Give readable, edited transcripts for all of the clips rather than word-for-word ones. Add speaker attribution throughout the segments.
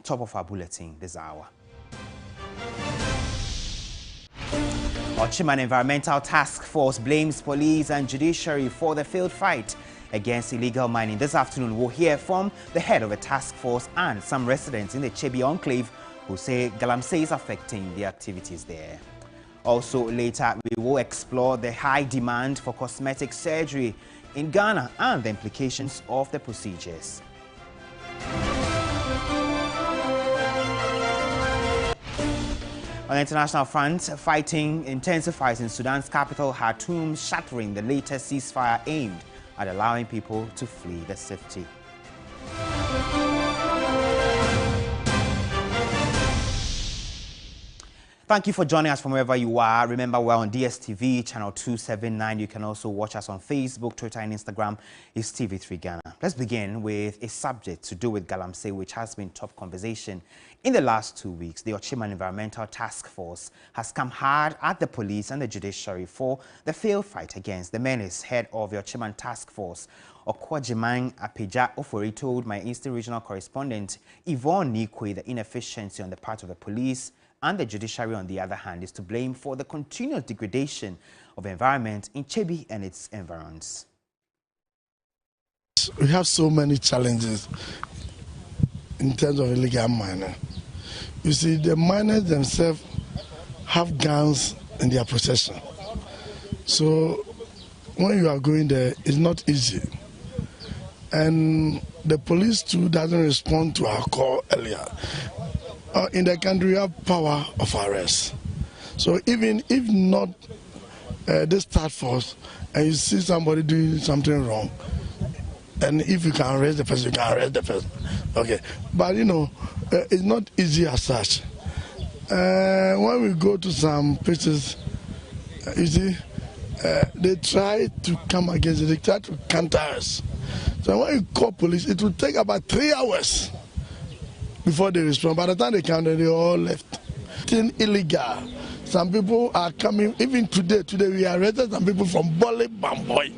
Speaker 1: Top of our bulletin this hour. Ochimani Environmental Task Force blames police and judiciary for the failed fight against illegal mining. This afternoon, we'll hear from the head of the task force and some residents in the Chebi enclave who say Galamsey is affecting the activities there. Also, later, we will explore the high demand for cosmetic surgery in Ghana and the implications of the procedures. On the international front, fighting intensifies in Sudan's capital, Khartoum, shattering the latest ceasefire aimed at allowing people to flee the city. Thank you for joining us from wherever you are. Remember, we're on DSTV, channel 279. You can also watch us on Facebook, Twitter, and Instagram. It's TV3 Ghana. Let's begin with a subject to do with Galamsey, which has been top conversation. In the last 2 weeks, the Ochimani Environmental Task Force has come hard at the police and the judiciary for the failed fight against the menace. Head of the Ochimani Task Force, Okwajiman Apeja Ofori, told my Eastern Regional correspondent Yvonne Nikwe the inefficiency on the part of the police and the judiciary, on the other hand, is to blame for the continuous degradation of the environment in Chebi and its environs.
Speaker 2: We have so many challenges in terms of illegal mining. You see, the miners themselves have guns in their possession. So when you are going there, it's not easy. And the police too doesn't respond to our call earlier. In the country, we have power of arrest. So even if not this task force, and you see somebody doing something wrong, and if you can arrest the person, you can arrest the person. Okay, but you know, it's not easy as such. When we go to some places, you see, they try to come against it, they try to counter us. So when you call police, it will take about 3 hours before they respond. By the time they come, they all left. It's illegal. Some people are coming, even today we arrested some people from Bole Bamboy.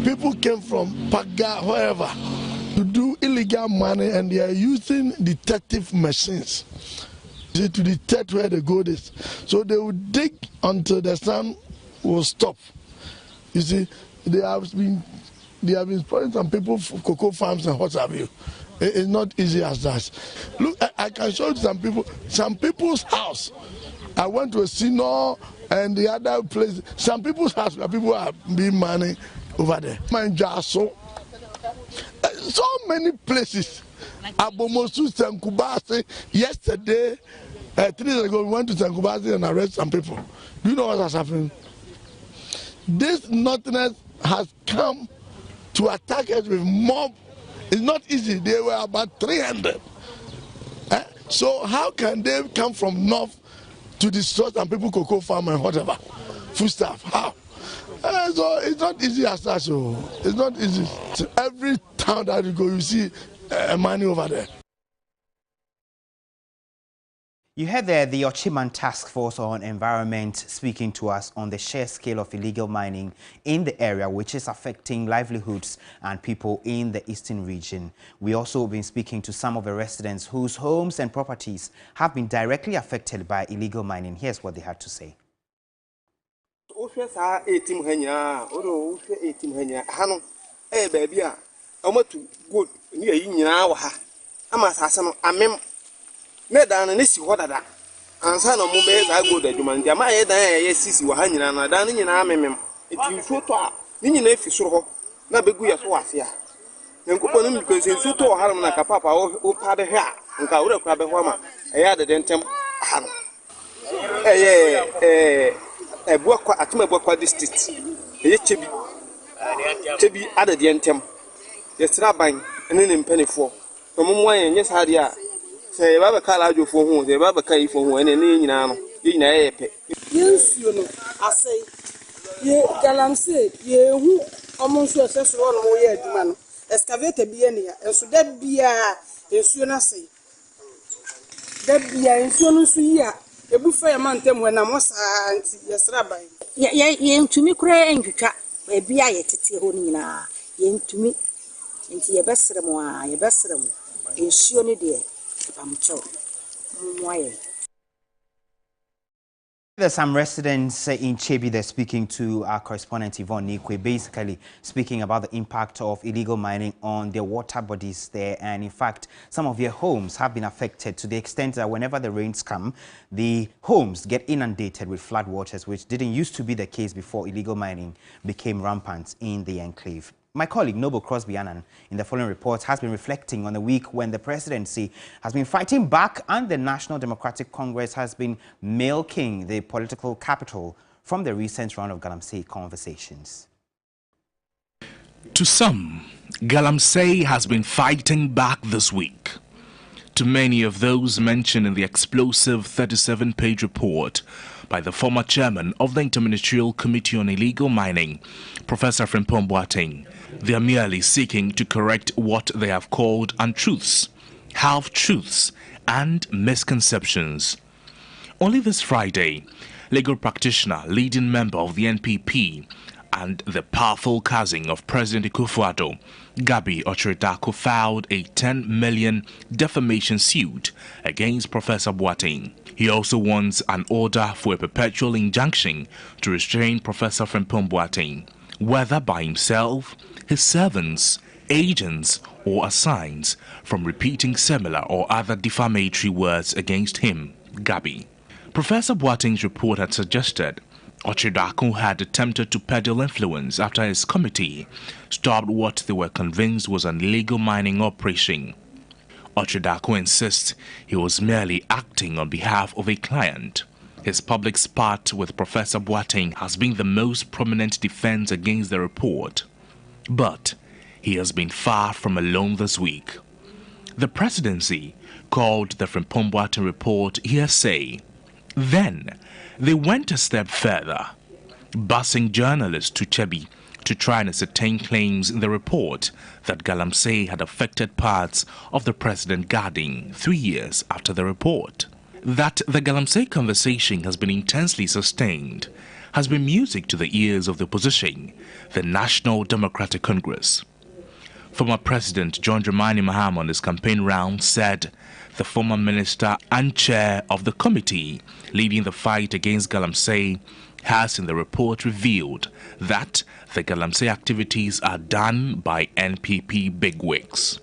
Speaker 2: People came from Paga, wherever, to do illegal mining, and they are using detective machines to detect where the gold is. So they will dig until the sun will stop. You see, they have been spoiling some people for cocoa farms and what have you. It's not easy as that. Look, I can show you some people's house. I went to a Sino and the other place. Some people's house where people are being money over there. So many places. Abomosu, Sankubasi. Yesterday, 3 days ago, we went to Sankubasi and arrested some people. Do you know what has happened? This nothingness has come to attack us with mob. It's not easy. They were about 300. So how can they come from north to destroy some people cocoa farm and whatever? Food stuff. How? So it's not easy as such. So it's not easy. So every town that you go, you see money over there.
Speaker 1: You heard there the Ochimani Task Force on Environment speaking to us on the sheer scale of illegal mining in the area, which is affecting livelihoods and people in the eastern region. We also been speaking to some of the residents whose homes and properties have been directly affected by illegal mining. Here's what they had to say.
Speaker 3: Medana nisi hodada ansa no mo be za go da djuma ntia ma ye dan ye sisi wa ha nyina na dan nyina memem eti foto a ni nyina efi soro ho na begu ye so wase a nkopo no mko se foto ha na ka papa o pa be hwa nka wura kwa be ho ma e ya de dentem ha no ebu akwa atuma ebu akwa district ye chebi ada dentem ye sra ban ene ne mpanifo no mo wan ye sa de a say baba kala jo fo hu say baba kai fo hu ene ne nyina no ye nyina ye pe yensuo no asai ye Galamsey ye hu omonso seso no mo ye aduma no excavator bi ene ya enso da bia ensuo na asai da bia ensuo no so yi a ebu fa ya mantem we na mo saa anti yesra ban
Speaker 4: ye ntumi kura enhwetwa e bia ye tete ho nyina ye ntumi nti ye besere mo nsuo ne de pamucho mwaye.
Speaker 1: There's some residents in Chebi. They're speaking to our correspondent Yvonne Nikwe, basically speaking about the impact of illegal mining on their water bodies there. And in fact, some of their homes have been affected to the extent that whenever the rains come, the homes get inundated with flood waters, which didn't used to be the case before illegal mining became rampant in the enclave. My colleague Noble Crosby Annan in the following report has been reflecting on the week when the presidency has been fighting back and the National Democratic Congress has been milking the political capital from the recent round of Galamsey conversations.
Speaker 5: To some, Galamsey has been fighting back this week. To many of those mentioned in the explosive 37-page report by the former chairman of the Interministerial Committee on Illegal Mining, Professor Frimpong Boateng, they are merely seeking to correct what they have called untruths, half-truths, and misconceptions. Only this Friday, legal practitioner, leading member of the NPP, and the powerful cousin of President Akufo-Addo, Gabi Okyere-Darko, filed a 10 million defamation suit against Professor Boateng. He also wants an order for a perpetual injunction to restrain Professor Frimpong Boateng, whether by himself, his servants, agents, or assigns, from repeating similar or other defamatory words against him, Gabi. Professor Boateng's report had suggested Okyere-Darko had attempted to peddle influence after his committee stopped what they were convinced was an illegal mining operation. Okyere-Darko insists he was merely acting on behalf of a client. His public spat with Professor Boateng has been the most prominent defense against the report. But he has been far from alone this week. The presidency called the Frimpong Boateng report hearsay. Then they went a step further, busing journalists to Chebi to try and ascertain claims in the report that Galamsey had affected parts of the president garden 3 years after the report. That the Galamsey conversation has been intensely sustained has been music to the ears of the opposition, the National Democratic Congress. Former President John Dramani Mahama on his campaign round said the former minister and chair of the committee leading the fight against Galamsey has in the report revealed that the Galamsey activities are done by NPP bigwigs.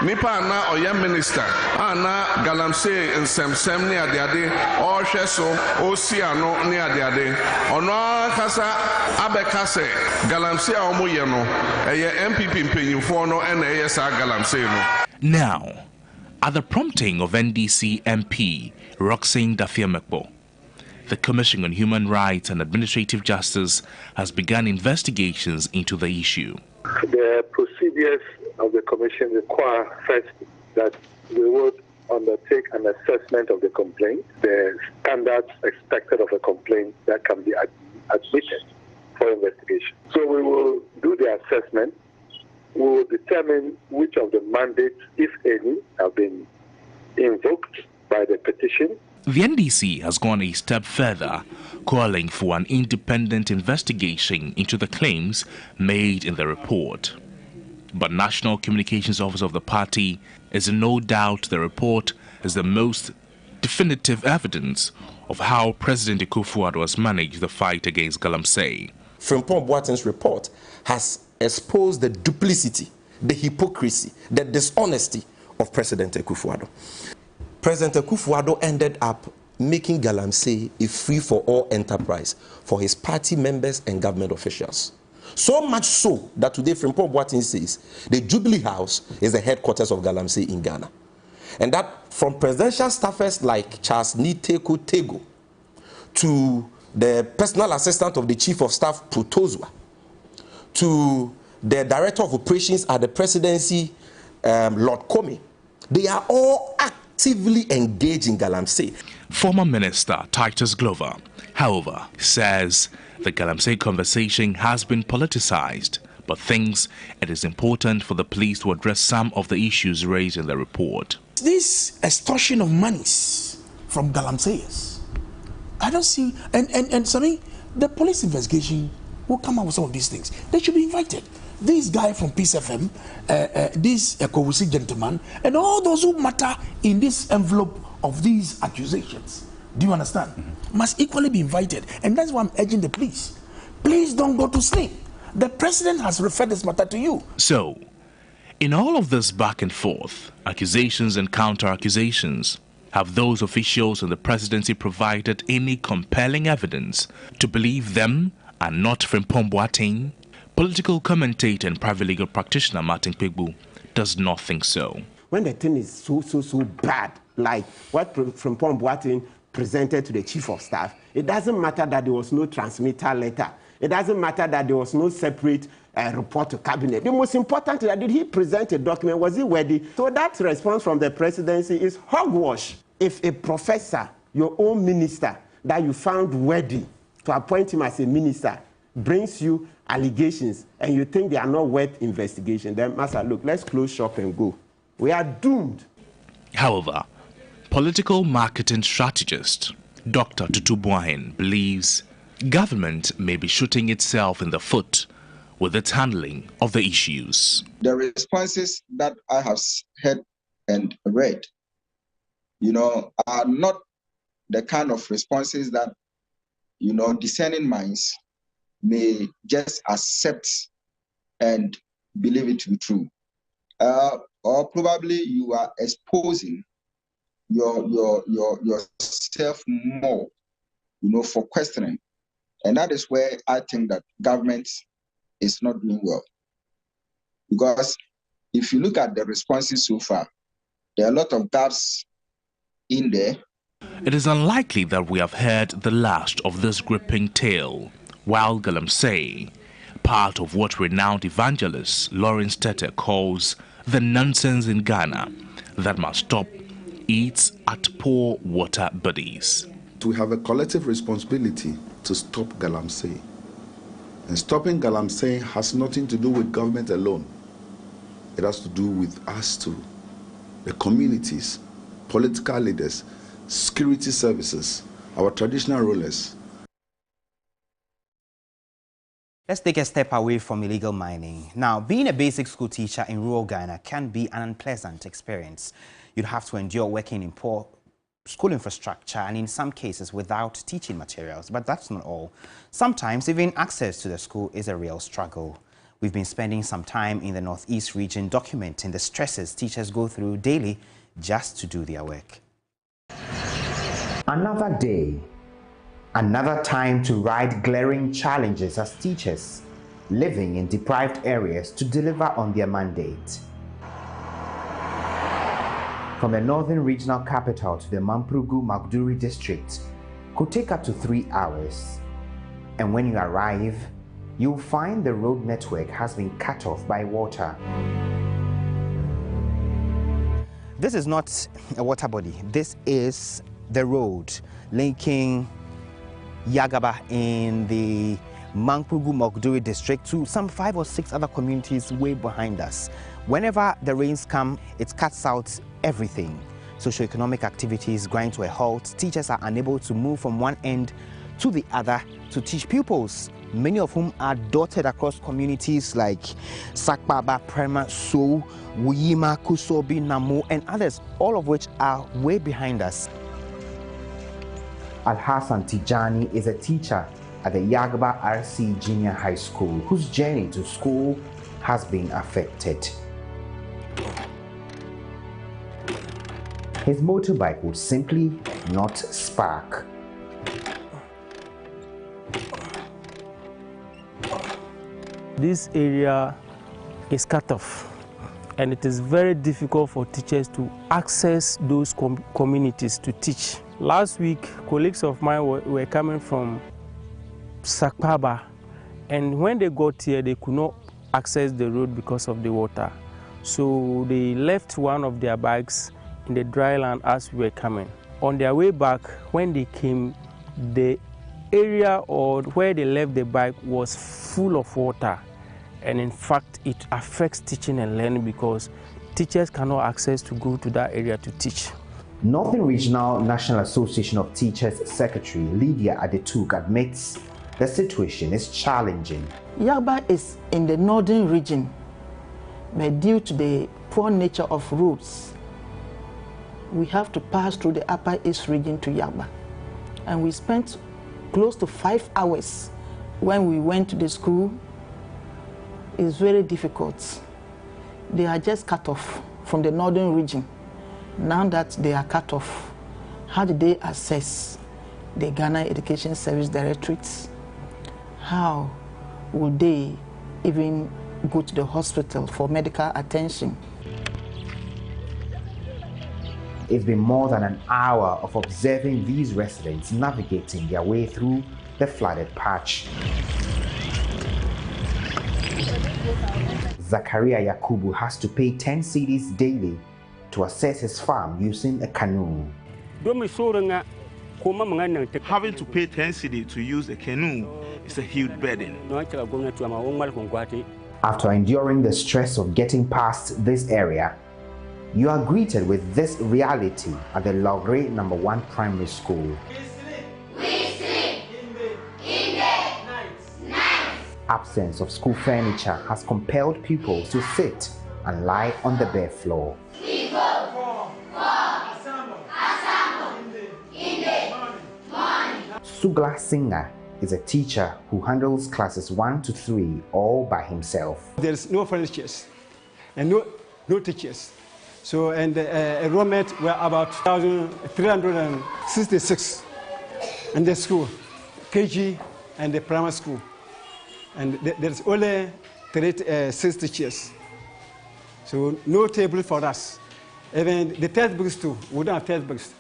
Speaker 6: Nipa na oya minister ana Galamsey nsem ne adeade o hwe so o si ano ne adeade ono kasa abeka se Galamsey a omo ye no eye MPP mpanyimfo no na eye sa Galamsey no.
Speaker 5: Now, at the prompting of NDC MP Roxane Dafia-Mekpo, the Commission on Human Rights and Administrative Justice has begun investigations into the issue.
Speaker 7: The procedures of the Commission require first that we would undertake an assessment of the complaint, the standards expected of a complaint that can be admitted for investigation. So we will do the assessment. We will determine which of the mandates, if any, have been invoked by the petition.
Speaker 5: The NDC has gone a step further, calling for an independent investigation into the claims made in the report. But National Communications Office of the party is in no doubt the report is the most definitive evidence of how President Akufo-Addo has managed the fight against Galamsey.
Speaker 8: Frimpong Boateng's report has exposed the duplicity, the hypocrisy, the dishonesty of President Akufo-Addo. President Akufo-Addo ended up making Galamsey a free-for-all enterprise for his party members and government officials. So much so that today Frimpong Boateng says the Jubilee House is the headquarters of Galamsey in Ghana. And that from presidential staffers like Charles Niteko Tego to the personal assistant of the Chief of Staff Protozwa to the Director of Operations at the Presidency, Lord Comey, they are all actively engaged in Galamsey.
Speaker 5: Former Minister Titus Glover, however, says the Galamsey conversation has been politicized, but thinks it is important for the police to address some of the issues raised in the report.
Speaker 9: This extortion of monies from Galamseyers, I don't see, and something, the police investigation will come out with some of these things. They should be invited. this guy from Peace FM, this Kowusi gentleman, and all those who matter in this envelope of these accusations, do you understand, must equally be invited. And that's why I'm urging the police. Please don't go to sleep. The president has referred this matter to you.
Speaker 5: So, in all of this back and forth, accusations and counter-accusations, have those officials in the presidency provided any compelling evidence to believe them and not Frimpong Boateng? Political commentator and private legal practitioner Martin Kpebu does not think so.
Speaker 10: When the thing is so bad, like what Frimpong Boateng presented to the chief of staff, it doesn't matter that there was no transmitter letter. It doesn't matter that there was no separate report to cabinet. The most important is that did he present a document? Was he worthy? So that response from the presidency is hogwash. If a professor, your own minister, that you found worthy to appoint him as a minister, brings you allegations and you think they are not worth investigation, then Master, look, let's close shop and go. We are doomed.
Speaker 5: However, political marketing strategist Dr. Tutu Boahen believes government may be shooting itself in the foot with its handling of the issues.
Speaker 11: The responses that I have heard and read, are not the kind of responses that, discerning minds may just accept and believe it to be true. Or probably you are exposing yourself more, for questioning. And that is where I think that government is not doing well. Because if you look at the responses so far, there are a lot of gaps in there.
Speaker 5: It is unlikely that we have heard the last of this gripping tale, while Galamsey, part of what renowned evangelist Lawrence Tete calls the nonsense in Ghana that must stop, eats at poor water bodies.
Speaker 12: We have a collective responsibility to stop Galamsey. And stopping Galamsey has nothing to do with government alone. It has to do with us too, the communities, political leaders, security services, our traditional rulers.
Speaker 1: Let's take a step away from illegal mining. Now, being a basic school teacher in rural Ghana can be an unpleasant experience. You'd have to endure working in poor school infrastructure and in some cases without teaching materials. But that's not all. Sometimes even access to the school is a real struggle. We've been spending some time in the Northeast region documenting the stresses teachers go through daily just to do their work. Another day, another time to ride glaring challenges as teachers living in deprived areas to deliver on their mandate. From the northern regional capital to the Mamprugu Magduri district could take up to 3 hours. And when you arrive, you'll find the road network has been cut off by water. This is not a water body. This is the road linking Yagaba in the Mamprugu Magduri district to some 5 or 6 other communities way behind us. Whenever the rains come, it cuts out everything. Socioeconomic activities grind to a halt. Teachers are unable to move from one end to the other to teach pupils, many of whom are dotted across communities like Sakbaba, Prema, So, Wuyima, Kusobi, Namu, and others, all of which are way behind us. Al-Hassan Tijani is a teacher at the Yagaba RC Junior High School, whose journey to school has been affected. His motorbike would simply not spark.
Speaker 13: This area is cut off, and it is very difficult for teachers to access those communities to teach. Last week, colleagues of mine were coming from Sakbaba, and when they got here, they could not access the road because of the water. So they left one of their bikes in the dry land as we were coming. On their way back, when they came, the area or where they left the bike was full of water. And in fact, it affects teaching and learning because teachers cannot access to go to that area to teach.
Speaker 1: Northern Regional National Association of Teachers Secretary Lydia Adetuk admits the situation is challenging.
Speaker 14: Yaba is in the northern region, but due to the poor nature of roads, we have to pass through the Upper East region to Yaba. And we spent close to 5 hours when we went to the school. It's very difficult. They are just cut off from the northern region. Now that they are cut off, how do they assess the Ghana Education Service Directorates? How will they even go to the hospital for medical attention?
Speaker 1: It's been more than an hour of observing these residents navigating their way through the flooded patch. Zakaria Yakubu has to pay 10 cedis daily to access his farm using a canoe.
Speaker 15: Having to pay 10 cedi to use a canoe is a huge burden.
Speaker 1: After enduring the stress of getting past this area, you are greeted with this reality at the Logre No. 1 Primary School. Absence of school furniture has compelled pupils to sit and lie on the bare floor. Sugla Singer is a teacher who handles classes 1 to 3 all by himself.
Speaker 16: There's no furniture and no teachers. So, and enrollment were about 366 in the school, KG and the primary school. And there's only 6 teachers. So no table for us. Even the textbooks too, we don't have textbooks.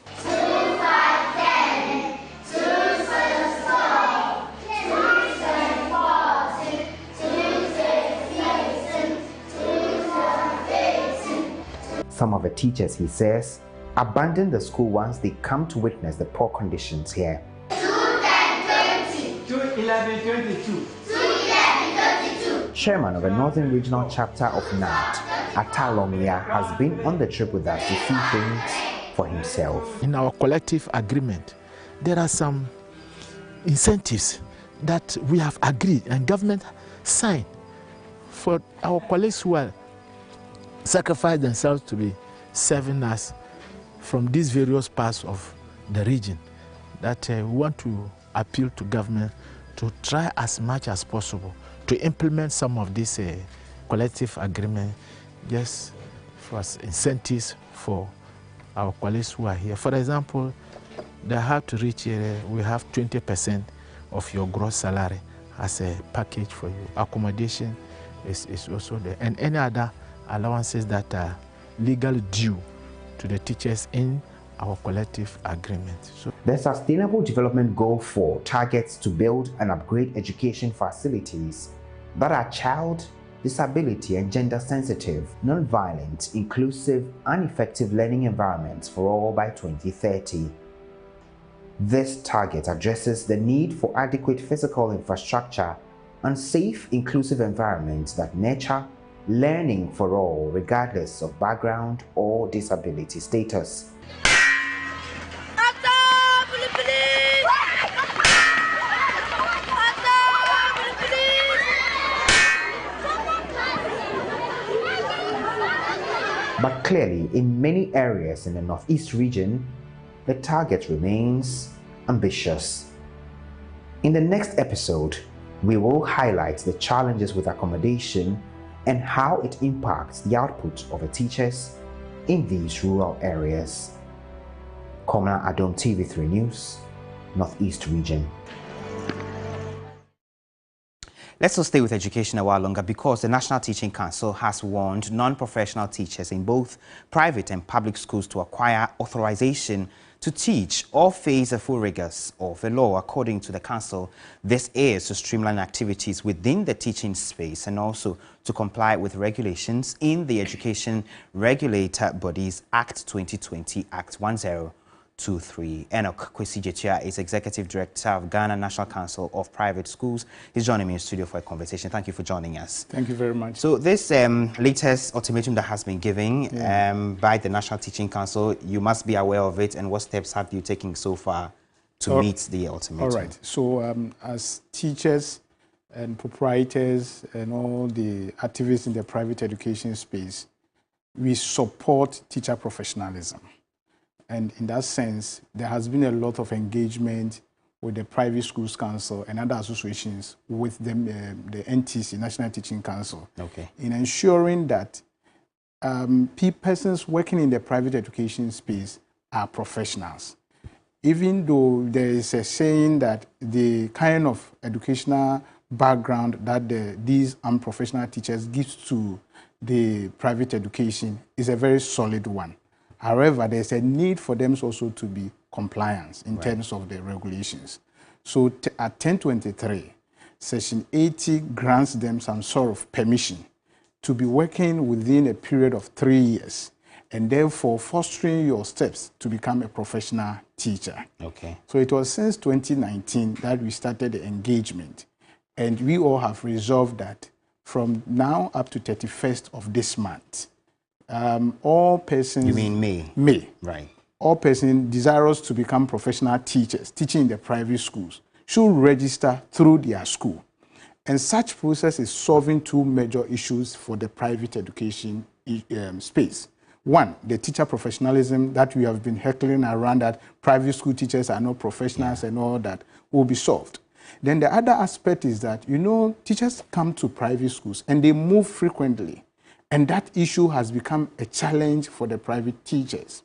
Speaker 1: Some of the teachers, he says, abandon the school once they come to witness the poor conditions here.
Speaker 16: 21122.
Speaker 1: Chairman of the Northern Regional Chapter of NAT, Atalomia, has been on the trip with us to see things for himself.
Speaker 9: In our collective agreement, there are some incentives that we have agreed and government signed for our colleagues who are sacrificed themselves to be serving us from these various parts of the region, that we want to appeal to government to try as much as possible to implement some of this collective agreement just for incentives for our colleagues who are here. For example, the hard to reach area, we have 20% of your gross salary as a package for you. Accommodation is also there, and any other allowances that are legally due to the teachers in our collective agreement. So
Speaker 1: the Sustainable Development Goal 4 targets to build and upgrade education facilities that are child, disability and gender sensitive, non-violent, inclusive and effective learning environments for all by 2030. This target addresses the need for adequate physical infrastructure and safe, inclusive environments that nurture learning for all, regardless of background or disability status. But clearly, in many areas in the Northeast region, the target remains ambitious. In the next episode, we will highlight the challenges with accommodation and how it impacts the output of the teachers in these rural areas. Komla Adom, TV3 News, Northeast Region. Let's also stay with education a while longer, because the National Teaching Council has warned non-professional teachers in both private and public schools to acquire authorization to teach or face the full rigors of the law. According to the council, this is to streamline activities within the teaching space and also to comply with regulations in the Education Regulator Bodies Act 2020, Act 1023. Enoch Kwesi Jetia is Executive Director of Ghana National Council of Private Schools. He's joining me in studio for a conversation. Thank you for joining us.
Speaker 17: Thank you very much.
Speaker 1: So this latest ultimatum that has been given by the National Teaching Council, you must be aware of it, and what steps have you taken so far to meet the ultimatum?
Speaker 17: All right. So as teachers and proprietors and all the activists in the private education space, we support teacher professionalism. And in that sense, there has been a lot of engagement with the Private Schools Council and other associations with them, the NTC, National Teaching Council, in ensuring that persons working in the private education space are professionals. Even though there is a saying that the kind of educational background that these unprofessional teachers give to the private education is a very solid one. However, there's a need for them also to be compliant in terms of the regulations. So at 1023, Section 80 grants them some sort of permission to be working within a period of 3 years, and therefore fostering your steps to become a professional teacher. So it was since 2019 that we started the engagement, and we all have resolved that from now up to 31st of this month, all persons...
Speaker 1: You mean May?
Speaker 17: May.
Speaker 1: Right.
Speaker 17: All persons desirous to become professional teachers, teaching in the private schools, should register through their school. And such process is solving two major issues for the private education space. One, the teacher professionalism that we have been heckling around, that private school teachers are not professionals and all that, will be solved. Then the other aspect is that, you know, teachers come to private schools and they move frequently. And that issue has become a challenge for the private teachers.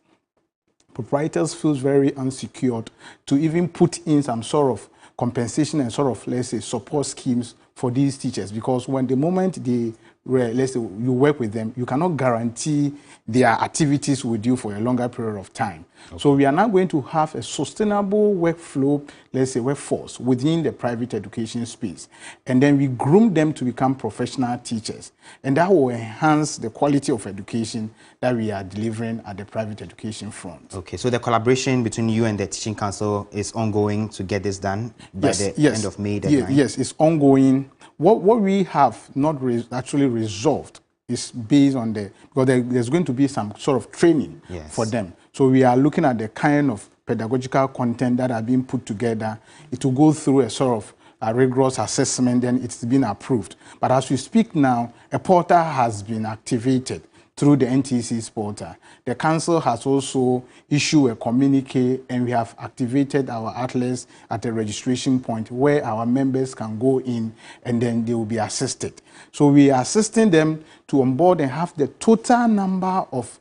Speaker 17: Proprietors feel very unsecured to even put in some sort of compensation and sort of, let's say, support schemes for these teachers, because when the moment they, let's say, you work with them, you cannot guarantee their activities with you for a longer period of time. So we are now going to have a sustainable workflow, let's say, workforce within the private education space. And then we groom them to become professional teachers. And that will enhance the quality of education that we are delivering at the private education front.
Speaker 1: Okay, so the collaboration between you and the Teaching Council is ongoing to get this done by the end of May deadline?
Speaker 17: Yes, it's ongoing. What we have not actually resolved is based on because there's going to be some sort of training for them. So we are looking at the kind of pedagogical content that are being put together. It will go through a sort of a rigorous assessment, then it's been approved. But as we speak now, a portal has been activated through the NTC's portal. The council has also issued a communique, and we have activated our outlets at the registration point where our members can go in and then they will be assisted. So we are assisting them to onboard and have the total number of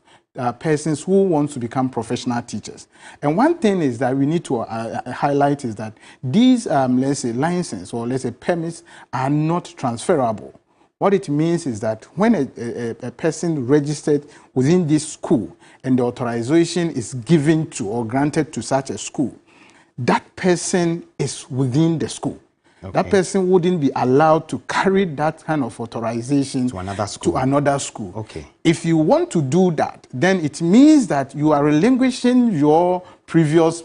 Speaker 17: persons who want to become professional teachers. And one thing is that we need to highlight is that these, let's say, licenses or let's say permits are not transferable. What it means is that when a person registered within this school and the authorization is given to or granted to such a school, that person is within the school. That person wouldn't be allowed to carry that kind of authorization to another school. If you want to do that, then it means that you are relinquishing your previous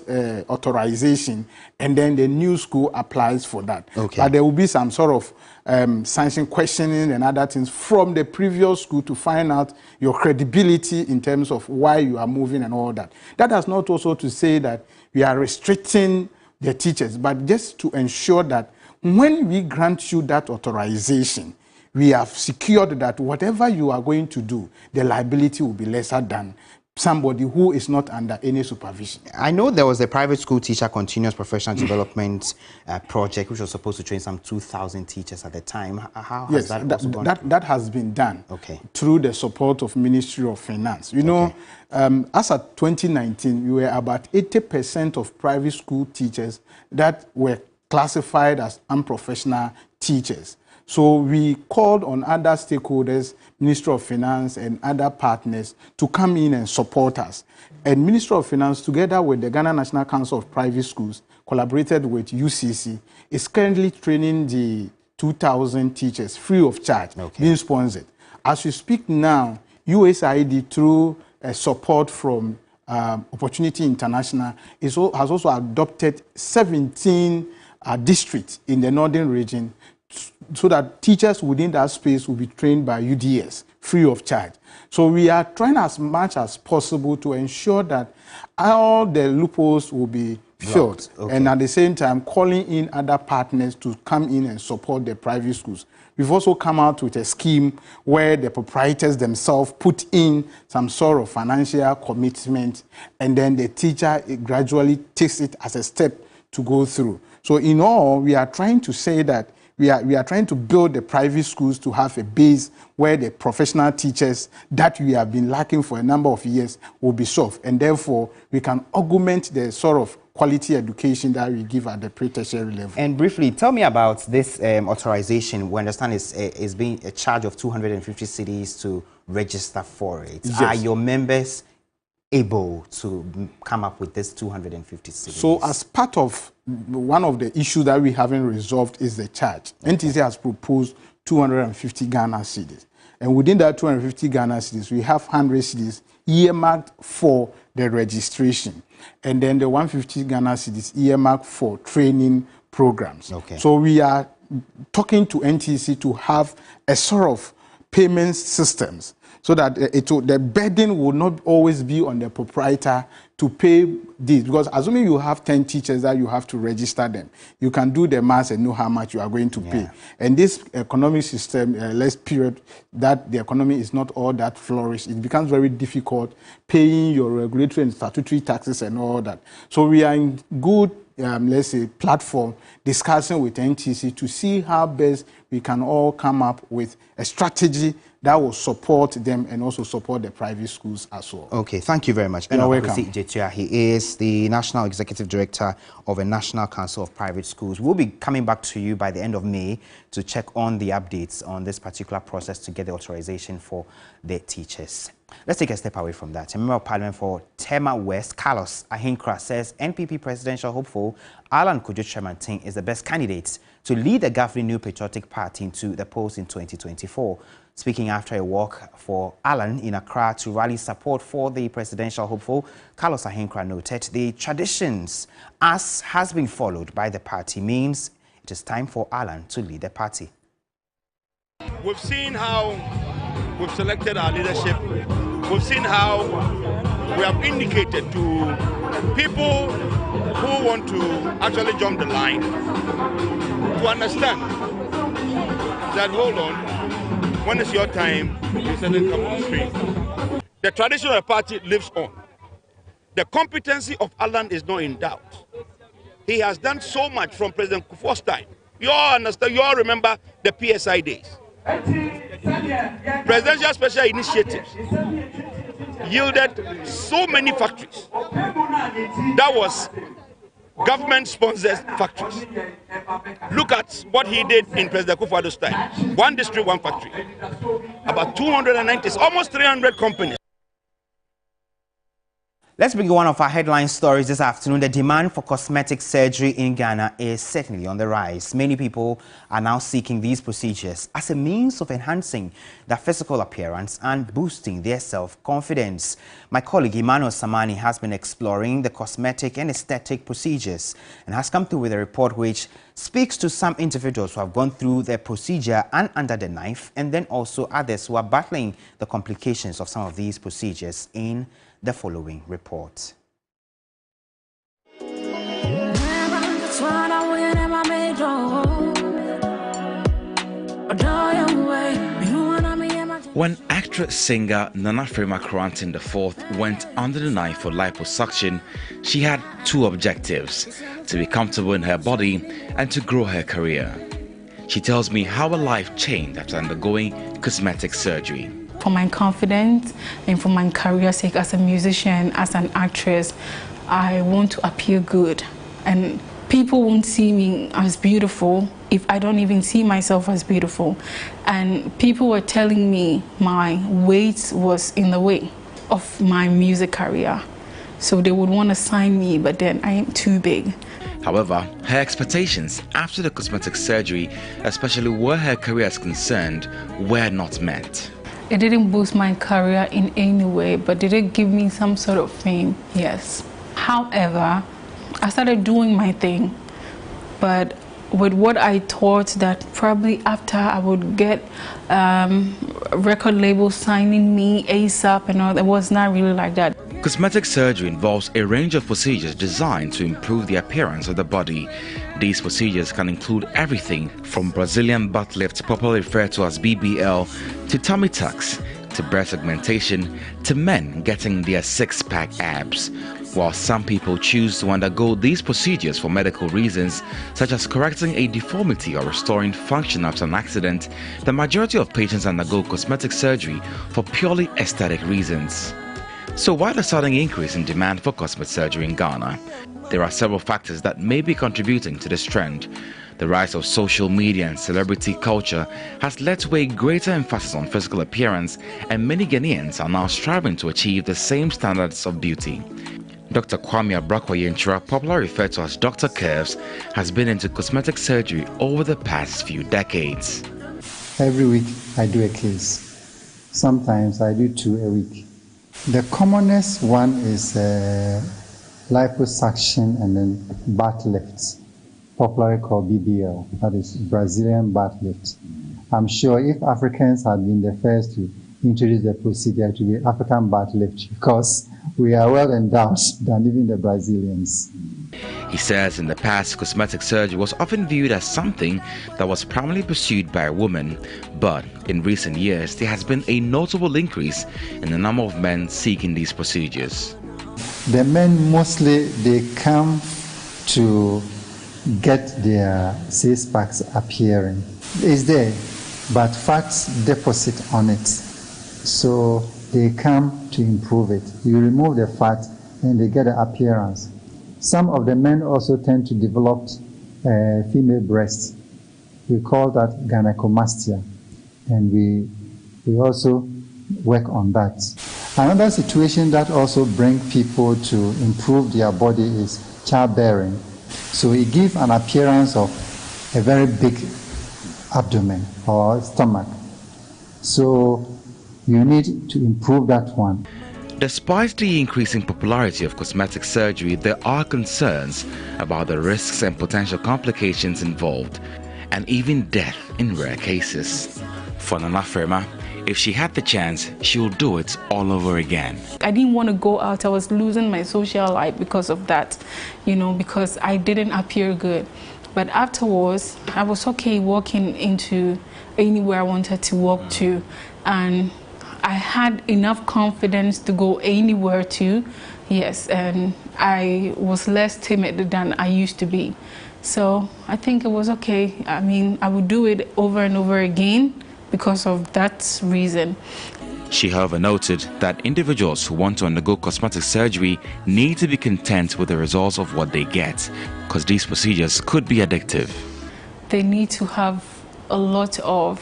Speaker 17: authorization, and then the new school applies for that. But there will be some sort of sanction questioning and other things from the previous school to find out your credibility in terms of why you are moving and all that. That is not also to say that we are restricting the teachers, but just to ensure that when we grant you that authorization, we have secured that whatever you are going to do, the liability will be lesser than somebody who is not under any supervision.
Speaker 1: I know there was a private school teacher continuous professional development project which was supposed to train some 2,000 teachers at the time. How has that also gone?
Speaker 17: That has been done through the support of Ministry of Finance. You know, as at 2019, we were about 80% of private school teachers that were classified as unprofessional teachers. So we called on other stakeholders, Ministry of Finance and other partners to come in and support us. And Ministry of Finance, together with the Ghana National Council of Private Schools, collaborated with UCC, is currently training the 2,000 teachers free of charge, being sponsored. As we speak now, USAID, through support from Opportunity International, has also adopted 17 districts in the northern region so that teachers within that space will be trained by UDS free of charge. So we are trying as much as possible to ensure that all the loopholes will be filled. Okay. And at the same time, calling in other partners to come in and support the private schools. We've also come out with a scheme where the proprietors themselves put in some sort of financial commitment, and then the teacher gradually takes it as a step to go through. So in all, we are trying to say that we are trying to build the private schools to have a base where the professional teachers that we have been lacking for a number of years will be solved, and therefore we can augment the sort of quality education that we give at the pre-tertiary level.
Speaker 1: And briefly, tell me about this authorization. We understand it's being a charge of 250 cedis to register for it. Yes. Are your members able to come up with this 250 cedis?
Speaker 17: So as part of one of the issues that we haven't resolved is the charge. Okay. NTC has proposed 250 Ghana cedis. And within that 250 Ghana cedis, we have 100 cedis earmarked for the registration. And then the 150 Ghana cedis earmarked for training programs. Okay. So we are talking to NTC to have a sort of payment systems so that the burden will not always be on the proprietor to pay this. Because assuming you have 10 teachers that you have to register them, you can do the math and know how much you are going to pay. And this economic system, less period that the economy is not all that flourished, it becomes very difficult paying your regulatory and statutory taxes and all that. So we are in good, let's say, platform discussing with NTC to see how best we can all come up with a strategy that will support them and also support the private schools as well.
Speaker 1: Okay, thank you very much.
Speaker 17: You're welcome.
Speaker 1: He is the National Executive Director of the National Council of Private Schools. We'll be coming back to you by the end of May to check on the updates on this particular process to get the authorization for the teachers. Let's take a step away from that. A member of Parliament for Tema West, Carlos Ahinkra, says NPP presidential hopeful Alan Kojo Tremantin is the best candidate to lead the governing New Patriotic Party into the polls in 2024. Speaking after a walk for Alan in Accra to rally support for the presidential hopeful, Carlos Ahinkra noted the traditions as has been followed by the party means it is time for Alan to lead the party.
Speaker 18: We've seen how we've selected our leadership. We've seen how we have indicated to people who want to actually jump the line to understand that, hold on, when it's your time, you suddenly come on the street. The tradition of the party lives on. The competency of Alan is not in doubt. He has done so much from President Kufuor's time. You all understand, you all remember the PSI days. Presidential special initiatives yielded so many factories. That was government-sponsored factories. Look at what he did in President Kufuor's time. One district, one factory. About 290, almost 300 companies.
Speaker 1: Let's bring one of our headline stories this afternoon. The demand for cosmetic surgery in Ghana is certainly on the rise. Many people are now seeking these procedures as a means of enhancing their physical appearance and boosting their self-confidence. My colleague Emmanuel Samani has been exploring the cosmetic and aesthetic procedures and has come through with a report which speaks to some individuals who have gone through the procedure and under the knife, and then also others who are battling the complications of some of these procedures in the following report.
Speaker 19: When actress-singer Nana Frema Korantin IV went under the knife for liposuction, she had two objectives: to be comfortable in her body and to grow her career. She tells me how her life changed after undergoing cosmetic surgery.
Speaker 20: For my confidence and for my career sake as a musician, as an actress, I want to appear good. And people won't see me as beautiful if I don't even see myself as beautiful. And people were telling me my weight was in the way of my music career. So they would want to sign me, but then I am too big.
Speaker 19: However, her expectations after the cosmetic surgery, especially where her career is concerned, were not met.
Speaker 20: It didn't boost my career in any way, but did it give me some sort of fame? Yes. However, I started doing my thing, but with what I thought that probably after I would get record labels signing me ASAP and all, it was not really like that.
Speaker 19: Cosmetic surgery involves a range of procedures designed to improve the appearance of the body. These procedures can include everything from Brazilian butt lift, popularly referred to as BBL, to tummy tucks, to breast augmentation, to men getting their six-pack abs. While some people choose to undergo these procedures for medical reasons, such as correcting a deformity or restoring function after an accident, the majority of patients undergo cosmetic surgery for purely aesthetic reasons. So why the sudden increase in demand for cosmetic surgery in Ghana? There are several factors that may be contributing to this trend. The rise of social media and celebrity culture has led to a greater emphasis on physical appearance, and many Ghanaians are now striving to achieve the same standards of beauty. Dr. Kwame Abrakwa-Yenchura, popularly referred to as Dr. Curves, has been into cosmetic surgery over the past few decades.
Speaker 21: Every week I do a case. Sometimes I do 2 a week. The commonest one is liposuction and then butt lifts, popularly called BBL, that is Brazilian butt lift. I'm sure if Africans had been the first to introduce the procedure to be African butt lift, because we are well endowed than even the Brazilians.
Speaker 19: He says in the past, cosmetic surgery was often viewed as something that was primarily pursued by a woman, but in recent years there has been a notable increase in the number of men seeking these procedures.
Speaker 21: The men mostly, they come to get their six-packs appearing. It's there, but fats deposit on it. So they come to improve it. You remove the fat and they get an appearance. Some of the men also tend to develop female breasts. We call that gynecomastia, and we also work on that. Another situation that also brings people to improve their body is childbearing. So it gives an appearance of a very big abdomen or stomach. So you need to improve that one.
Speaker 19: Despite the increasing popularity of cosmetic surgery, there are concerns about the risks and potential complications involved, and even death in rare cases. For Nana Frema, if she had the chance, she would do it all over again.
Speaker 20: I didn't want to go out. I was losing my social life because of that, because I didn't appear good. But afterwards, I was okay walking into anywhere I wanted to walk to, and I had enough confidence to go anywhere to, yes, and I was less timid than I used to be. So I think it was okay. I mean, I would do it over and over again because of that reason.
Speaker 19: She, however, noted that individuals who want to undergo cosmetic surgery need to be content with the results of what they get, because these procedures could be addictive.
Speaker 20: They need to have a lot of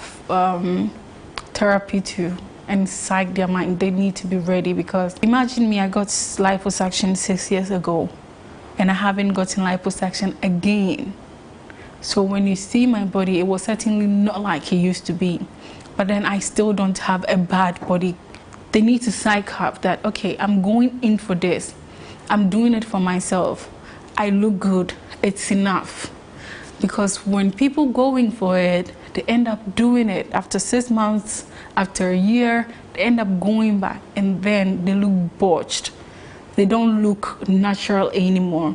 Speaker 20: therapy too, and psych their mind. They need to be ready, because imagine me, I got liposuction 6 years ago and I haven't gotten liposuction again. So when you see my body, it was certainly not like it used to be, but then I still don't have a bad body. They need to psych up that, okay, I'm going in for this. I'm doing it for myself. I look good, it's enough. Because when people go in for it, they end up doing it after 6 months, after a year, they end up going back, and then they look botched. They don't look natural anymore.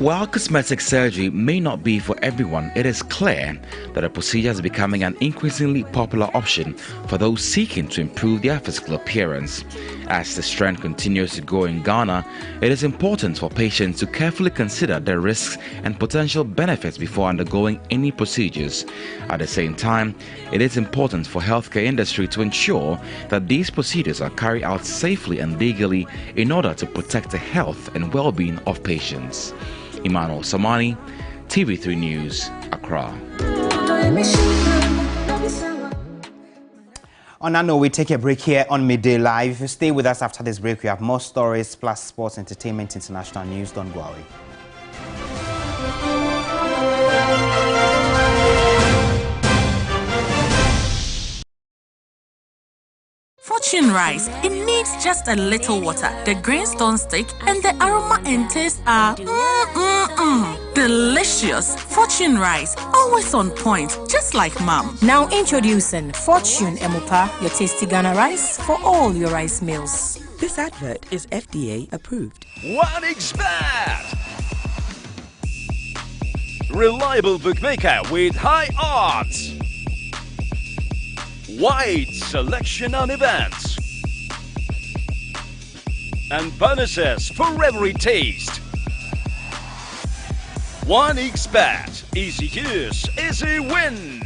Speaker 19: While cosmetic surgery may not be for everyone, it is clear that the procedure is becoming an increasingly popular option for those seeking to improve their physical appearance. As this trend continues to grow in Ghana, it is important for patients to carefully consider the risks and potential benefits before undergoing any procedures. At the same time, it is important for healthcare industry to ensure that these procedures are carried out safely and legally in order to protect the health and well-being of patients. Emmanuel Samani, TV3 News, Accra.
Speaker 1: On that note, we take a break here on Midday Live. If you stay with us after this break, we have more stories plus sports, entertainment, international news. Don't go away.
Speaker 22: Fortune rice, it needs just a little water. The greenstone stick and the aroma and taste are delicious. Fortune rice, always on point, just like mom.
Speaker 23: Now introducing Fortune Emupa, your tasty Ghana rice for all your rice meals.
Speaker 2: This advert is FDA approved.
Speaker 3: OneXBet! Reliable bookmaker with high odds. Wide selection on events. And bonuses for every taste. OneXBet. Easy use, easy win.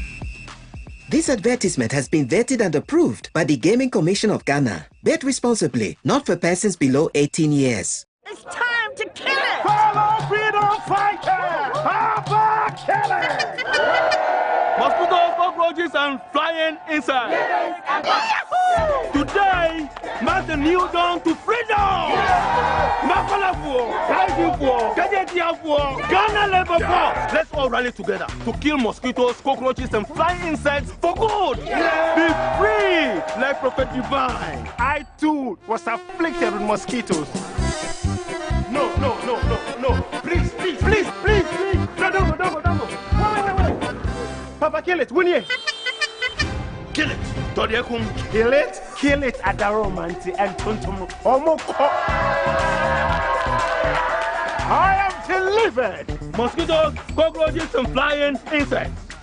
Speaker 23: This advertisement has been vetted and approved by the Gaming Commission of Ghana. Bet responsibly, not for persons below 18 years.
Speaker 24: It's time to kill it! Follow freedom fighter! Papa, kill it!
Speaker 25: Mosquitoes, cockroaches, and flying insects. Today marks the new dawn to freedom. Ghana Labour Force. Let's all rally together to kill mosquitoes, cockroaches, and flying insects for good. Be free, like Prophet Divine.
Speaker 16: I too was afflicted with mosquitoes.
Speaker 25: No. Please. No, don't go.
Speaker 16: Wait. Papa, kill it, win ye.
Speaker 25: Kill it. Todiekum.
Speaker 16: Kill it, Adaromanti and Tuntum Omoko. I am delivered.
Speaker 25: Mosquitoes, cockroaches, and flying insects.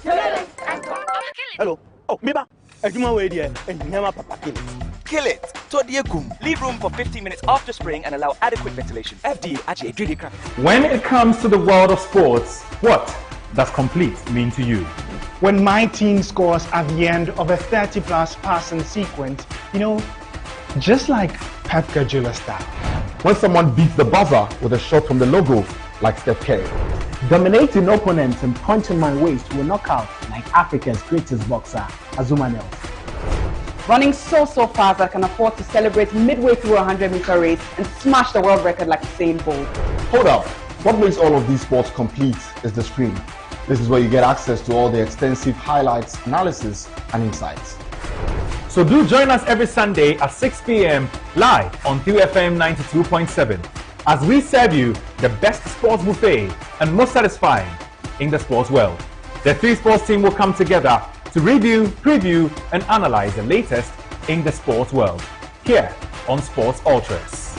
Speaker 24: Hello. Oh, Miba. Ejuma way there and Nyama Papa kill it. Kill it. Todiekum. Leave room for 15 minutes after spraying and allow adequate ventilation. FDA actually did craft.
Speaker 26: When it comes to the world of sports, what does complete mean to you?
Speaker 16: When my team scores at the end of a 30-plus passing sequence, just like Pep Guardiola style.
Speaker 26: When someone beats the buzzer with a shot from the logo, like Steph Curry.
Speaker 27: Dominating opponents and punching my waist to a knockout like Africa's greatest boxer, Azuma Nelson.
Speaker 28: Running so fast I can afford to celebrate midway through a 100-meter race and smash the world record like Usain Bolt.
Speaker 26: Hold up, what makes all of these sports complete is the screen. This is where you get access to all the extensive highlights, analysis, and insights. So do join us every Sunday at 6 p.m. live on 3FM 92.7 as we serve you the best sports buffet and most satisfying in the sports world. The 3 Sports team will come together to review, preview, and analyze the latest in the sports world here on Sports Ultras.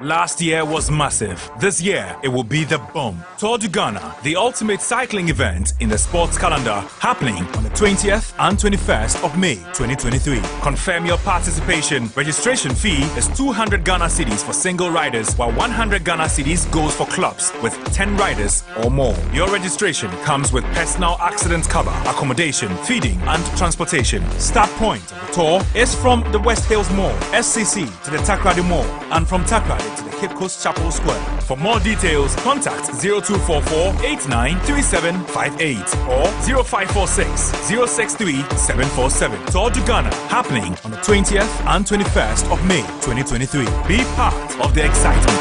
Speaker 29: Last year was massive. This year, it will be the bomb. Tour du Ghana, the ultimate cycling event in the sports calendar, happening on the 20th and 21st of May 2023. Confirm your participation. Registration fee is 200 Ghana cedis for single riders, while 100 Ghana cedis goes for clubs with 10 riders or more. Your registration comes with personal accident cover, accommodation, feeding, and transportation. Start point of the tour is from the West Hills Mall, SCC to the Takrady Mall, and from Takrady to the Cape Coast Chapel Square. For more details, contact 0244-893758 or 0546-063-747. Tour du Ghana, happening on the 20th and 21st of May 2023. Be part of the excitement.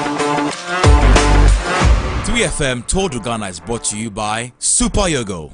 Speaker 30: 3FM Tour du Ghana is brought to you by Super Yogo.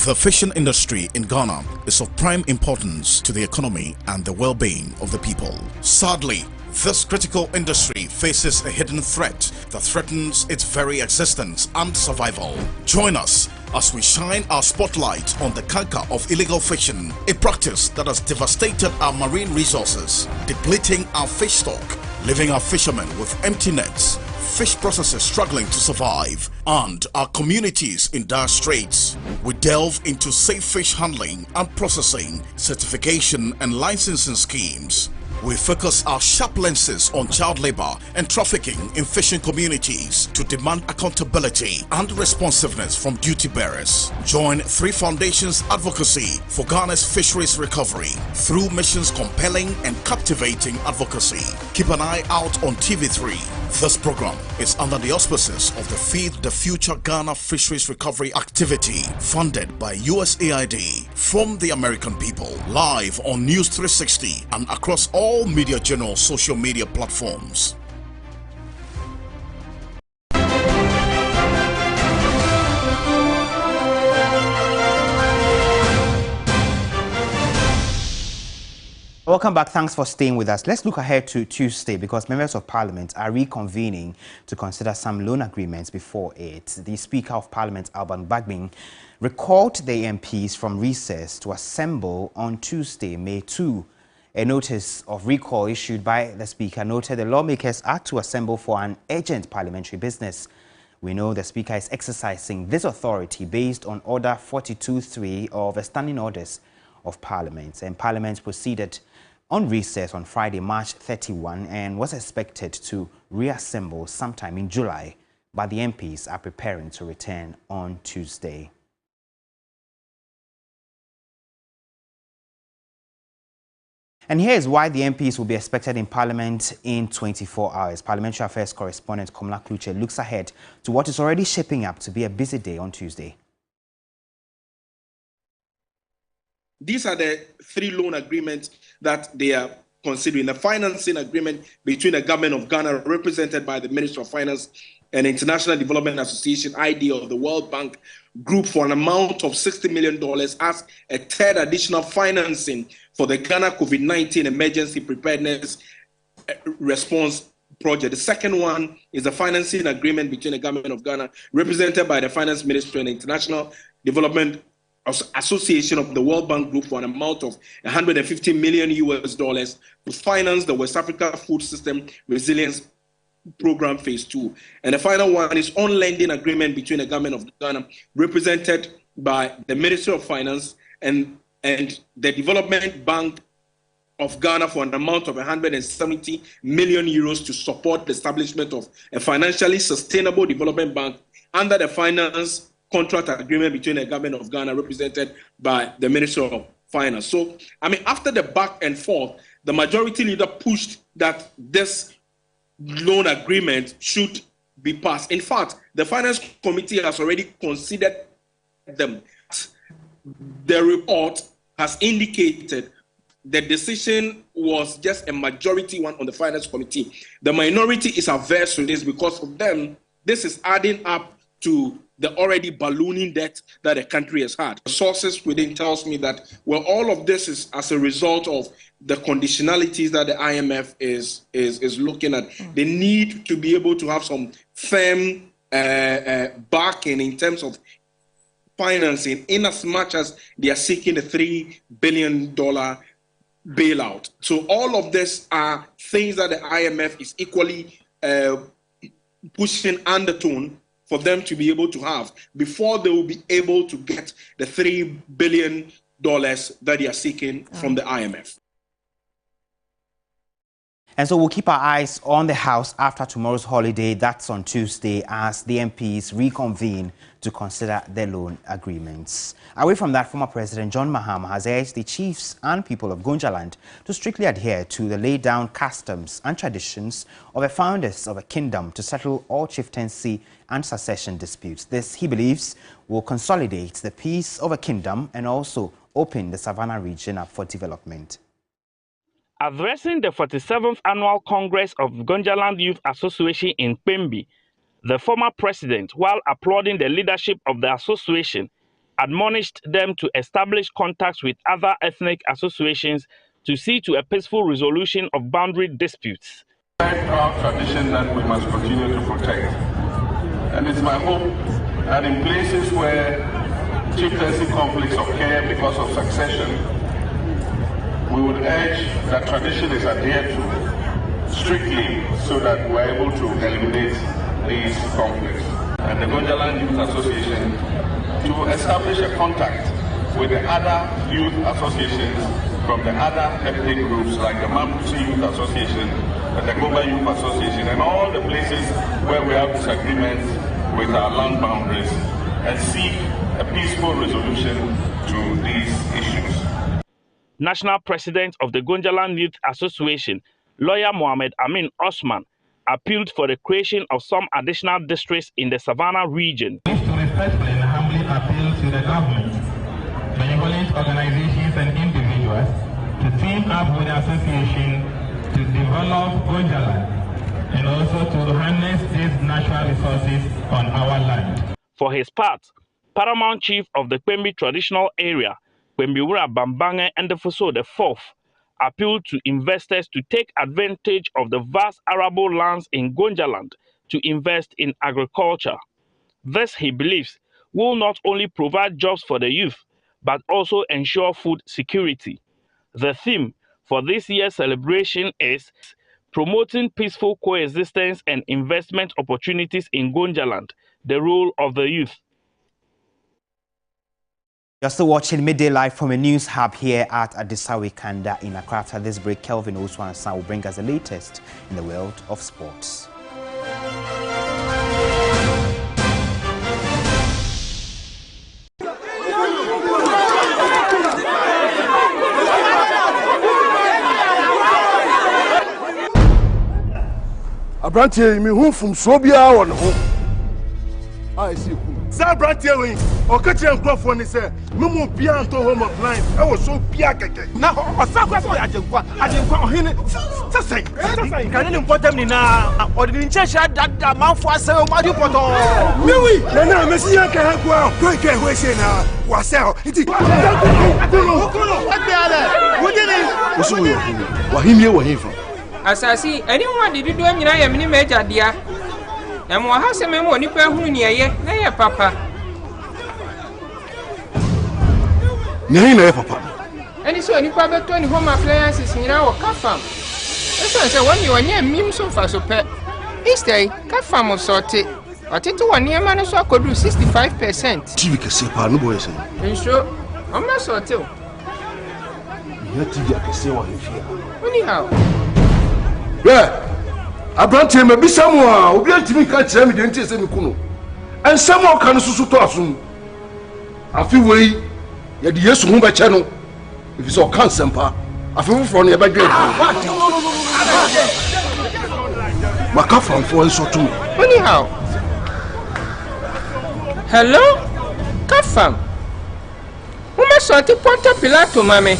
Speaker 31: The fishing industry in Ghana is of prime importance to the economy and the well-being of the people. Sadly, this critical industry faces a hidden threat that threatens its very existence and survival. Join us as we shine our spotlight on the canker of illegal fishing, a practice that has devastated our marine resources, depleting our fish stock, leaving our fishermen with empty nets, fish processors struggling to survive, and our communities in dire straits. We delve into safe fish handling and processing, certification and licensing schemes. We focus our sharp lenses on child labor and trafficking in fishing communities to demand accountability and responsiveness from duty bearers. Join 3 Foundations advocacy for Ghana's fisheries recovery through missions compelling and captivating advocacy. Keep an eye out on TV3. This program is under the auspices of the Feed the Future Ghana Fisheries Recovery Activity, funded by USAID, from the American people, live on News 360 and across all Media General social media platforms.
Speaker 1: Welcome back. Thanks for staying with us. Let's look ahead to Tuesday because members of Parliament are reconvening to consider some loan agreements before it. The Speaker of Parliament, Alban Bagbin, recalled the MPs from recess to assemble on Tuesday, May 2. A notice of recall issued by the Speaker noted the lawmakers are to assemble for an urgent parliamentary business. We know the Speaker is exercising this authority based on Order 42.3 of the Standing Orders of Parliament. And Parliament proceeded on recess on Friday, March 31, and was expected to reassemble sometime in July, but the MPs are preparing to return on Tuesday. And here's why the MPs will be expected in Parliament in 24 hours. Parliamentary Affairs correspondent Komla Kluche looks ahead to what is already shaping up to be a busy day on Tuesday.
Speaker 4: These are the 3 loan agreements that they are considering. The financing agreement between the government of Ghana, represented by the Ministry of Finance, and International Development Association, ID, of the World Bank Group for an amount of $60 million as a third additional financing for the Ghana COVID-19 Emergency Preparedness Response Project. The second one is the financing agreement between the government of Ghana, represented by the Finance Ministry and the International Development Association of the World Bank Group for an amount of $150 million to finance the West Africa Food System Resilience Program Phase 2. And the final one is on lending agreement between the government of Ghana, represented by the Ministry of Finance and the Development Bank of Ghana for an amount of 170 million euros to support the establishment of a financially sustainable development bank under the finance contract agreement between the government of Ghana, represented by the Minister of Finance. So, after the back and forth, the majority leader pushed that this loan agreement should be passed. In fact, the Finance Committee has already considered them. The report has indicated the decision was just a majority one on the Finance Committee. The minority is averse to this because for them, this is adding up to the already ballooning debt that the country has had. Sources within tells me that, well, all of this is as a result of the conditionalities that the IMF is looking at. They need to be able to have some firm backing in terms of financing, in as much as they are seeking the $3 billion bailout. So all of this are things that the IMF is equally pushing undertone for them to be able to have before they will be able to get the $3 billion that they are seeking from the IMF.
Speaker 1: And so we'll keep our eyes on the House after tomorrow's holiday. That's on Tuesday as the MPs reconvene to consider their loan agreements. Away from that, former President John Mahama has urged the chiefs and people of Gonjaland to strictly adhere to the laid down customs and traditions of the founders of a kingdom to settle all chieftaincy and succession disputes. This, he believes, will consolidate the peace of a kingdom and also open the Savannah region up for development.
Speaker 5: Addressing the 47th Annual Congress of Gonjaland Youth Association in Pembi, the former president, while applauding the leadership of the association, admonished them to establish contacts with other ethnic associations to see to a peaceful resolution of boundary disputes.
Speaker 6: A very proud tradition that we must continue to protect. And it's my hope that in places where chieftaincy conflicts occur because of succession, we would urge that tradition is adhered to strictly so that we're able to eliminate these conflicts. And the Gonjaland Youth Association to establish a contact with the other youth associations from the other ethnic groups like the Mapuche Youth Association, the Goba Youth Association, and all the places where we have disagreements with our land boundaries and seek a peaceful resolution to these issues.
Speaker 5: National President of the Gonjaland Youth Association, lawyer Mohamed Amin Osman, appealed for the creation of some additional districts in the Savannah region.
Speaker 7: I wish to respectfully and humbly appeal to the government, benevolent organizations and individuals to team up with the association to develop Gonjaland and also to harness these natural resources on our land.
Speaker 5: For his part, Paramount Chief of the Pembi traditional area, Pembiwura Bambange and the Fuso IV, appealed to investors to take advantage of the vast arable lands in Gonjaland to invest in agriculture. This, he believes, will not only provide jobs for the youth, but also ensure food security. The theme for this year's celebration is promoting peaceful coexistence and investment opportunities in Gonjaland, the role of the youth.
Speaker 1: You're still watching Midday Live from a news hub here at Adisawe Kanda in Accra. After this break, Kelvin Oswan will bring us the latest in the world of sports.
Speaker 8: Abrantie mi hu fum so bia won ho. I see. Sa abrantie we o ka kire nkrofo ni se me mo bia anto home of line e wo so bia keke. Na o sa kwa so ajenkwa ohene sesai kan ni mpotam ni na odini nchesha dada manfo ase o madu poto. Miwi na mesi yan ka kwa ko ke ho se na wa se ho iti kono adale wodini oso yo wa himie wa hifa
Speaker 9: asasi anyone did do nyina ya mini meja dia emo ha se memo ni pa hunu ni eye na ye papa
Speaker 8: nei na ye papa
Speaker 9: ani so ni pa beto ni home appliances nyina wo kafam eso se woni wonye mim so fa so pe istay kafam so te atete woni ema no so akodu 65%.
Speaker 8: TV kese pa no boy se
Speaker 9: enso o ma so te o
Speaker 8: ya TV kese wa hifia
Speaker 9: oni how
Speaker 8: yeah, Abrantie me bisamu a obi antimi ka kire me de ntie se me kuno. Ensam o kan susu to asum. Afi wei ye de Yesu hu be che no. If so kan sempa. Afi fufro no ye be dwe. Maka famfo enso to.
Speaker 9: Anyhow. Hello? Kafam. Uma sorti Ponto Pilato mame.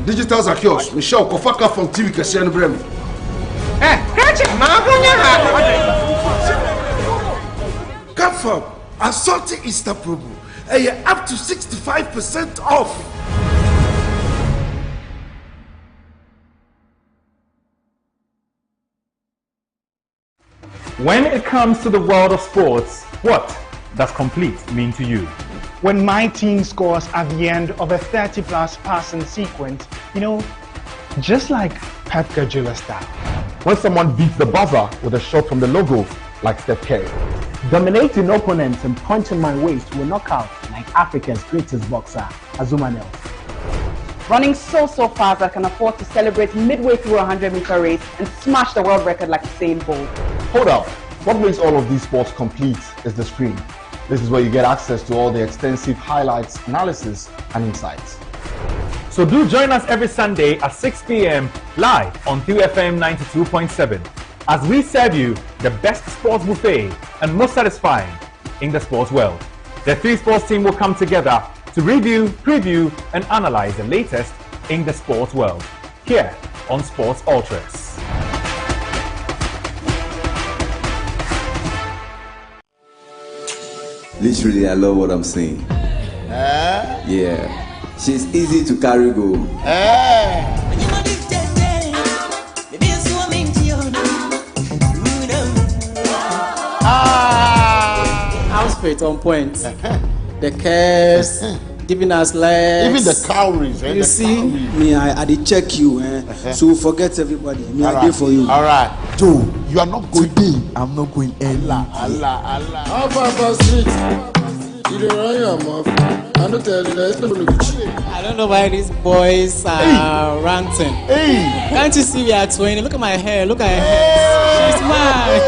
Speaker 8: Digital Zakios, Michelle Kofaka from TV Kasian Brem.
Speaker 9: Ratchet, Mahunya.
Speaker 8: Kafam, assorted Easter promo. Up to 65% off.
Speaker 29: When it comes to the world of sports, what does complete mean to you?
Speaker 27: When my team scores at the end of a 30-plus passing sequence, just like Pep Guardiola style.
Speaker 26: When someone beats the buzzer with a shot from the logo, like Steph Curry.
Speaker 27: Dominating opponents and punching my waist to a knockout like Africa's greatest boxer, Azuma Nelson.
Speaker 28: Running so fast I can afford to celebrate midway through a 100-meter race and smash the world record like Usain Bolt.
Speaker 26: Hold up. What makes all of these sports complete is the screen. This is where you get access to all the extensive highlights, analysis, and insights.
Speaker 29: So do join us every Sunday at 6 p.m. live on QFM 92.7 as we serve you the best sports buffet and most satisfying in the sports world. The three sports team will come together to review, preview, and analyze the latest in the sports world here on Sports Ultras.
Speaker 10: Literally, I love what I'm saying. Yeah. She's easy to carry go.
Speaker 11: House fit on point. The curves, giving us legs.
Speaker 8: Even the calories.
Speaker 11: You see? Me, I did check you. So forget everybody. Me, I did for you.
Speaker 8: All right.
Speaker 11: Joe,
Speaker 8: you are not going
Speaker 11: today. I'm not going anywhere.
Speaker 8: Allah.
Speaker 11: How far street? You don't run your mouth. I don't tell you that. I don't know why these boys are ranting.
Speaker 8: Hey.
Speaker 11: Can't you see we are 20? Look at my hair. Look at her hair. She's mine.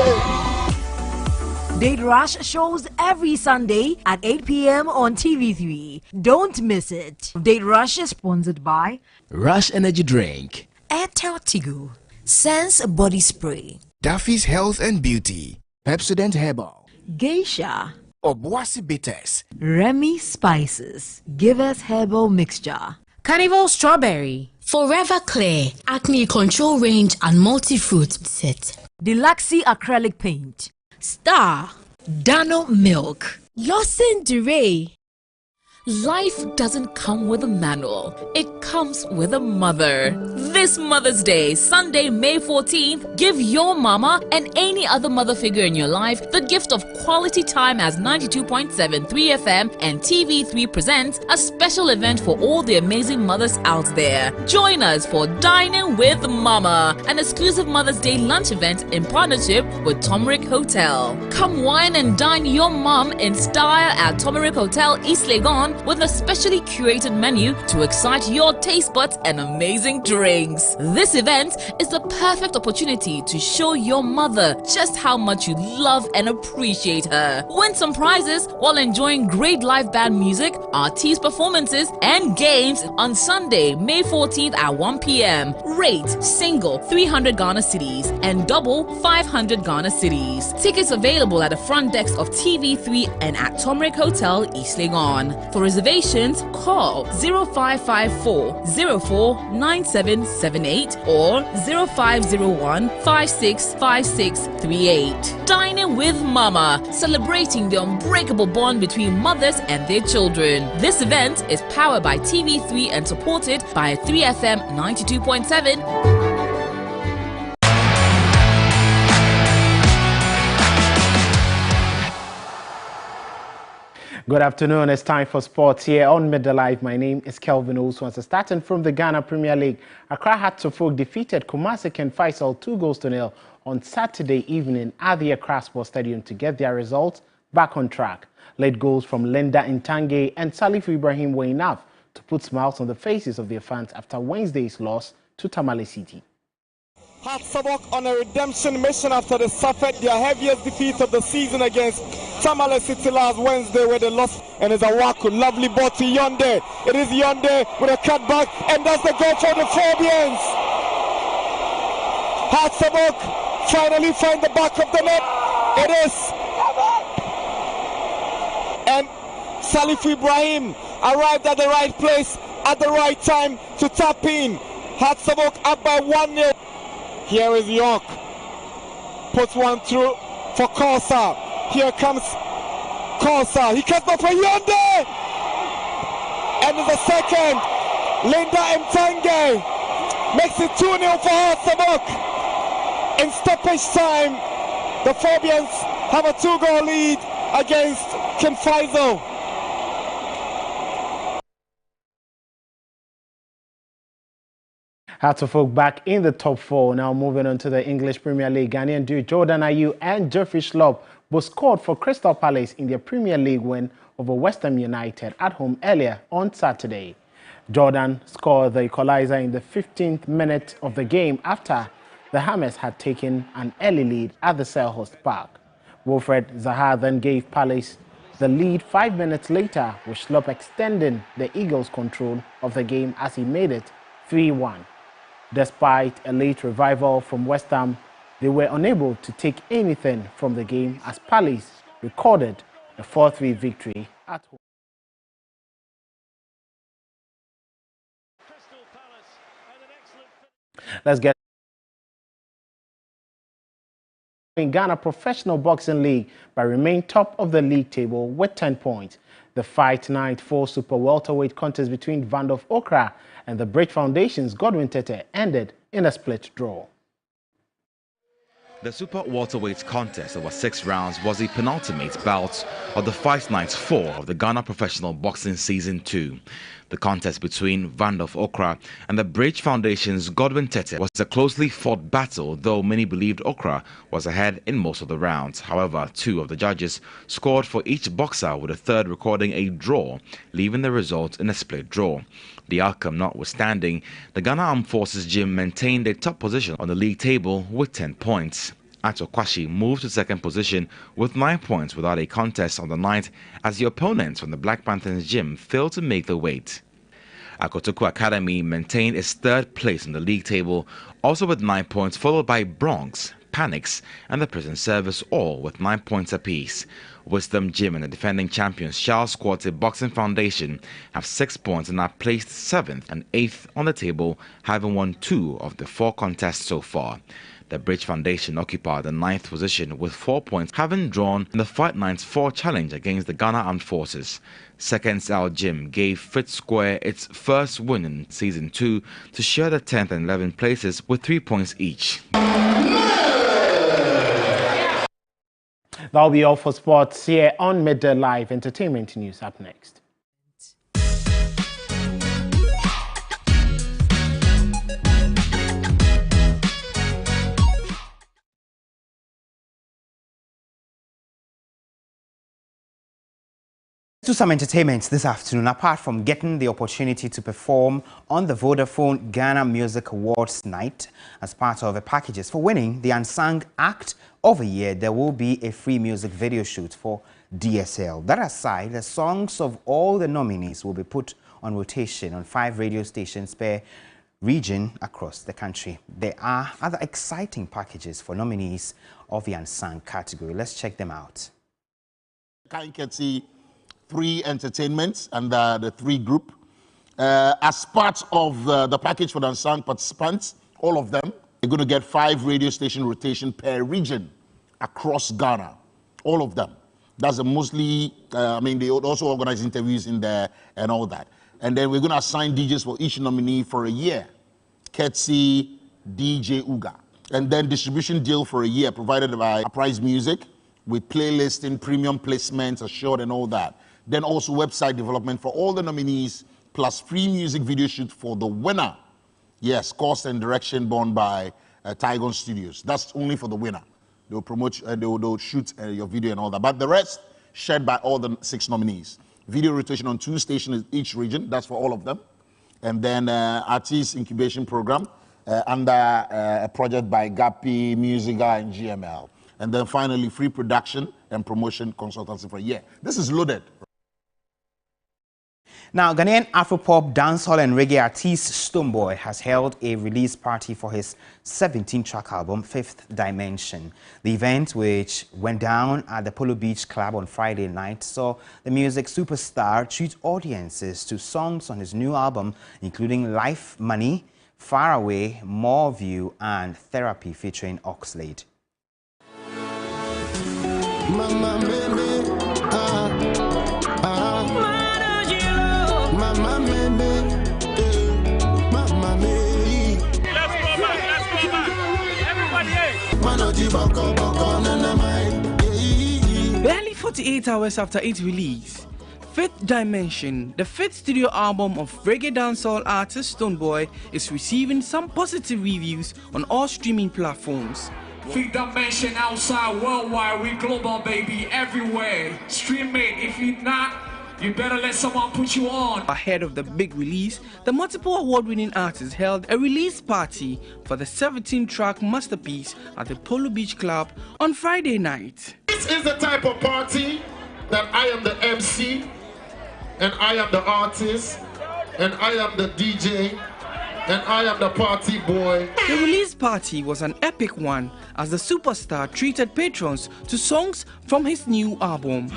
Speaker 12: Date Rush shows every Sunday at 8 p.m. on TV3. Don't miss it. Date Rush is sponsored by
Speaker 13: Rush Energy Drink,
Speaker 12: Airtel Tigo, Sense Body Spray,
Speaker 13: Duffy's Health and Beauty, Pepsodent Herbal,
Speaker 12: Geisha,
Speaker 13: Obuasi Bitters,
Speaker 12: Remy Spices, Give Us Herbal Mixture,
Speaker 22: Carnival Strawberry, Forever Clear, Acne Control Range and Multi-Fruit Set,
Speaker 12: Deluxe Acrylic Paint, Star, Dano Milk,
Speaker 22: Lawson Duray, Life doesn't come with a manual. It comes with a mother. This Mother's Day, Sunday, May 14th, give your mama and any other mother figure in your life the gift of quality time as 92.73 FM and TV3 presents a special event for all the amazing mothers out there. Join us for Dining with Mama, an exclusive Mother's Day lunch event in partnership with Turmeric Hotel. Come wine and dine your mom in style at Turmeric Hotel, East Legon, with a specially curated menu to excite your taste buds and amazing drinks. This event is the perfect opportunity to show your mother just how much you love and appreciate her. Win some prizes while enjoying great live band music, artist performances, and games on Sunday, May 14th at 1 p.m. Rate single 300 Ghana cedis and double 500 Ghana cedis. Tickets available at the front desk of TV3 and at Turmeric Hotel, East Legon. For reservations, call 0554 049778 or 0501 565638. Dining with Mama, celebrating the unbreakable bond between mothers and their children. This event is powered by TV3 and supported by 3FM 92.7.
Speaker 2: Good afternoon. It's time for sports here on Mid the Live. My name is Kelvin Oswansa. Starting from the Ghana Premier League, Accra Hearts of Oak defeated Kumasi Ken Faisal 2-0 on Saturday evening at the Accra Sports Stadium to get their results back on track. Late goals from Linda Ntange and Salif Ibrahim were enough to put smiles on the faces of their fans after Wednesday's loss to Tamale City.
Speaker 3: Hearts of Oak on a redemption mission after they suffered their heaviest defeat of the season against Tamale City last Wednesday, where they lost. And it's a Waku, lovely ball to Yonde. It is Yonde with a cutback, and that's the goal for the Fabians. Hearts of Oak finally find the back of the net. It is. And Salif Ibrahim arrived at the right place at the right time to tap in. Hearts of Oak up by 1-0. Here is York. Puts one through for Kosa. Here comes Kosa. He cuts off for Yonde. And the second. Linda Mtange makes it 2-0 for Hearts of Oak. In stoppage time, the Fabians have a 2-goal lead against Ken Faisal.
Speaker 2: Hearts of Oak back in the top four. Now moving on to the English Premier League. Ghanaian duo Jordan Ayew and Geoffrey Schlupp both scored for Crystal Palace in their Premier League win over West Ham United at home earlier on Saturday. Jordan scored the equalizer in the 15th minute of the game after the Hammers had taken an early lead at the Selhurst Park. Wilfred Zaha then gave Palace the lead 5 minutes later, with Schlupp extending the Eagles' control of the game as he made it 3-1. Despite a late revival from West Ham, they were unable to take anything from the game as Palace recorded a 4-3 victory at home. Let's get in Ghana Professional Boxing League by remain top of the league table with 10 points. The Fight Night 4 Super Welterweight contest between Vandolph Okra and the Bridge Foundation's Godwin Tete ended in a split draw.
Speaker 14: The Super Welterweight contest over 6 rounds was the penultimate bout of the Fight Night 4 of the Ghana Professional Boxing Season 2. The contest between Vandolph Okra and the Bridge Foundation's Godwin Tete was a closely fought battle, though many believed Okra was ahead in most of the rounds. However, 2 of the judges scored for each boxer, with a third recording a draw, leaving the result in a split draw. The outcome notwithstanding, the Ghana Armed Forces Gym maintained a top position on the league table with 10 points. Ato Kwashi moved to second position with 9 points without a contest on the night, as the opponents from the Black Panthers Gym failed to make the weight. Akotoku Academy maintained its third place on the league table, also with 9 points, followed by Bronx, Panics and the Prison Service, all with 9 points apiece. Wisdom Gym and the defending champions Charles Quarter Boxing Foundation have 6 points and are placed 7th and 8th on the table, having won 2 of the 4 contests so far. The Bridge Foundation occupied the 9th position with 4 points, having drawn in the Fight Nights 4 challenge against the Ghana Armed Forces. Second Cell Gym gave Fit Square its first win in Season 2 to share the 10th and 11th places with 3 points each.
Speaker 2: That'll be all for sports here on Midday Live. Entertainment news up next.
Speaker 1: To some entertainment this afternoon, apart from getting the opportunity to perform on the Vodafone Ghana Music Awards night as part of the packages for winning the Unsung Act of the Year, there will be a free music video shoot for DSL. That aside, the songs of all the nominees will be put on rotation on 5 radio stations per region across the country. There are other exciting packages for nominees of the Unsung category. Let's check them out.
Speaker 15: Kanketsi 3 entertainments and the 3 group. As part of the package for the Unsung participants, all of them, they're going to get 5 radio station rotation per region across Ghana. All of them. That's a mostly, they also organize interviews in there and all that. And then we're going to assign DJs for each nominee for a year. Ketsi, DJ Uga. And then distribution deal for a year provided by Uprise Music with playlisting, premium placements assured and all that. Then also website development for all the nominees, plus free music video shoot for the winner. Yes, cost and direction borne by Tygon Studios. That's only for the winner. They'll promote, they'll shoot your video and all that. But the rest, shared by all the 6 nominees. Video rotation on 2 stations in each region. That's for all of them. And then artist incubation program under a project by Gapi, Musica, and GML. And then finally, free production and promotion consultancy for a year. This is loaded.
Speaker 1: Now, Ghanaian Afropop, dancehall and reggae artist Stonebwoy has held a release party for his 17-track album, Fifth Dimension. The event, which went down at the Polo Beach Club on Friday night, saw the music superstar treat audiences to songs on his new album, including Life Money, Far Away, More View, and Therapy featuring Oxlade.
Speaker 11: Mama, baby,
Speaker 16: Barely 48 hours after its release, Fifth Dimension, the 5th studio album of reggae dancehall artist Stonebwoy, is receiving some positive reviews on all streaming platforms.
Speaker 17: Fifth Dimension outside worldwide, we global baby, everywhere. Stream it, if you're not, you better let someone put you on.
Speaker 16: Ahead of the big release, the multiple award-winning artist held a release party for the 17-track masterpiece at the Polo Beach Club on Friday night.
Speaker 18: This is the type of party that I am the MC, and I am the artist, and I am the DJ, and I am the party boy.
Speaker 16: The release party was an epic one as the superstar treated patrons to songs from his new album.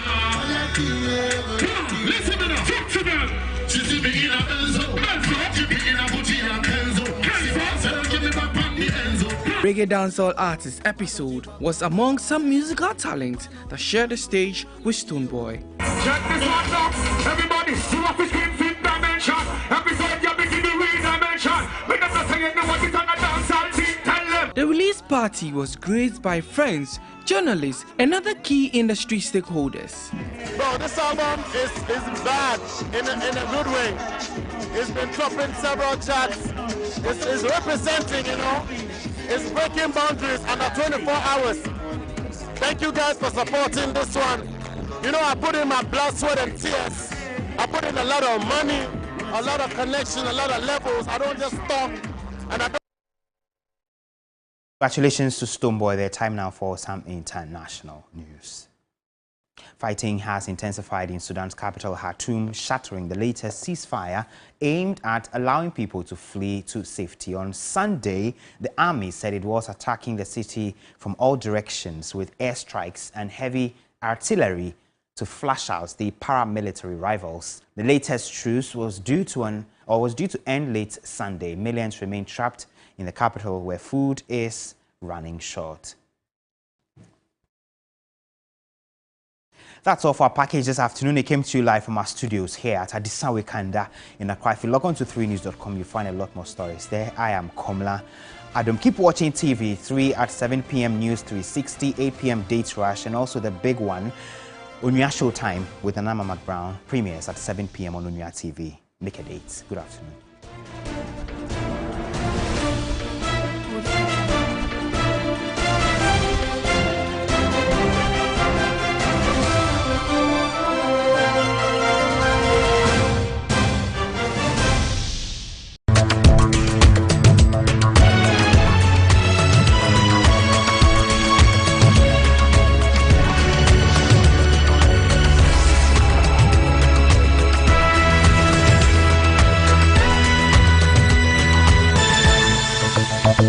Speaker 16: Reggae dancehall artist episode was among some musical talents that shared the stage with Stonebwoy.
Speaker 17: Check this one out, everybody. You have to scream Fifth Dimension. Episode you're making the re-dimension. We never say you know what it's on a dancehall team. Tell them.
Speaker 16: The release party was graced by friends, journalists, and other key industry stakeholders.
Speaker 18: Bro, this album is bad in a good way. It's been dropping several charts. It's representing, you know. It's breaking boundaries under 24 hours. Thank you guys for supporting this one. You know, I put in my blood, sweat, and tears. I put in a lot of money, a lot of connection, a lot of levels. I don't just talk, and I don't.
Speaker 1: Congratulations to Stonebwoy. Their time now for some international news. Fighting has intensified in Sudan's capital, Khartoum, shattering the latest ceasefire aimed at allowing people to flee to safety. On Sunday, the army said it was attacking the city from all directions with airstrikes and heavy artillery to flush out the paramilitary rivals. The latest truce was due to end late Sunday. Millions remain trapped in the capital where food is running short. That's all for our package this afternoon. It came to you live from our studios here at Adisawe Kanda in Accra. If you log on to 3news.com, you'll find a lot more stories there. I am Komla Adam. Keep watching TV3 at 7 p.m. News 360, 8 p.m. Date Rush, and also the big one, Onua Showtime with Anama McBrown, premieres at 7 p.m. on Onua TV. Make a date. Good afternoon.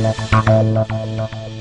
Speaker 4: La